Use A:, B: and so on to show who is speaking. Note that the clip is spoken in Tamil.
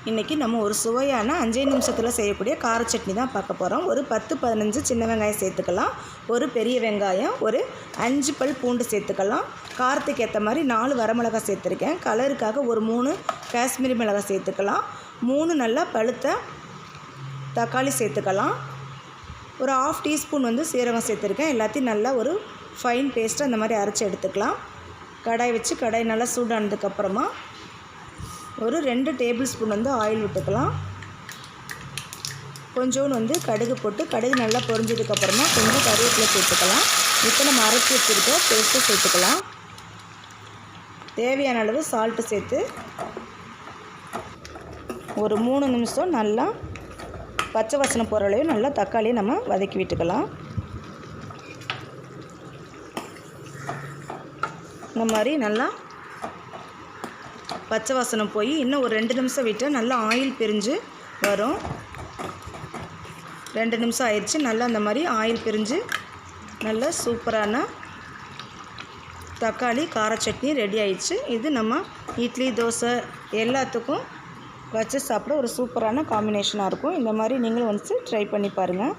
A: இன்றைக்கி நம்ம ஒரு சுவையான 5 நிமிஷத்தில் செய்யக்கூடிய கார சட்னி தான் பார்க்க போகிறோம். ஒரு 10-15 சின்ன வெங்காயம் சேர்த்துக்கலாம், ஒரு பெரிய வெங்காயம், ஒரு 5 பல் பூண்டு சேர்த்துக்கலாம். காரத்துக்கு ஏற்ற மாதிரி 4 வரமிளகாய் சேர்த்துருக்கேன். கலருக்காக ஒரு 3 காஷ்மீரி மிளகாய் சேர்த்துக்கலாம். 3 நல்லா பழுத்த தக்காளி சேர்த்துக்கலாம். ஒரு 1/2 டீஸ்பூன் சீரகம் சேர்த்துருக்கேன். எல்லாத்தையும் நல்லா ஒரு ஃபைன் பேஸ்ட்டு அந்த மாதிரி அரைச்சி எடுத்துக்கலாம். கடாய் வச்சு கடாய் நல்லா சூடானதுக்கப்புறமா ஒரு 2 டேபிள் ஸ்பூன் ஆயில் விட்டுக்கலாம். கொஞ்சோண்டு கடுகு போட்டு கடுகு நல்லா பொரிஞ்சதுக்கப்புறமா கொஞ்சம் கருவேப்பிலை சேர்த்துக்கலாம். இப்போ நம்ம அரைச்சி வச்சுருக்க பேஸ்ட்டு சேர்த்துக்கலாம். தேவையான அளவு சால்ட்டு சேர்த்து ஒரு 3 நிமிஷம் நல்லா பச்சை வாசனை போகிற அளவு நல்லா தக்காளியை நம்ம வதக்கி விட்டுக்கலாம். இந்த மாதிரி நல்லா பச்சை வாசனை போய் இன்னும் ஒரு 2 நிமிஷம் விட்டால் நல்லா ஆயில் பிரிஞ்சு வரும். 2 நிமிஷம் ஆயிடுச்சு. நல்லா அந்த மாதிரி ஆயில் பிரிஞ்சு நல்ல சூப்பரான தக்காளி கார சட்னி ரெடி ஆயிடுச்சு. இது நம்ம இட்லி, தோசை எல்லாத்துக்கும் வச்சு சாப்பிட ஒரு சூப்பரான காம்பினேஷனாக இருக்கும். இந்த மாதிரி நீங்களும் ட்ரை பண்ணி பாருங்கள்.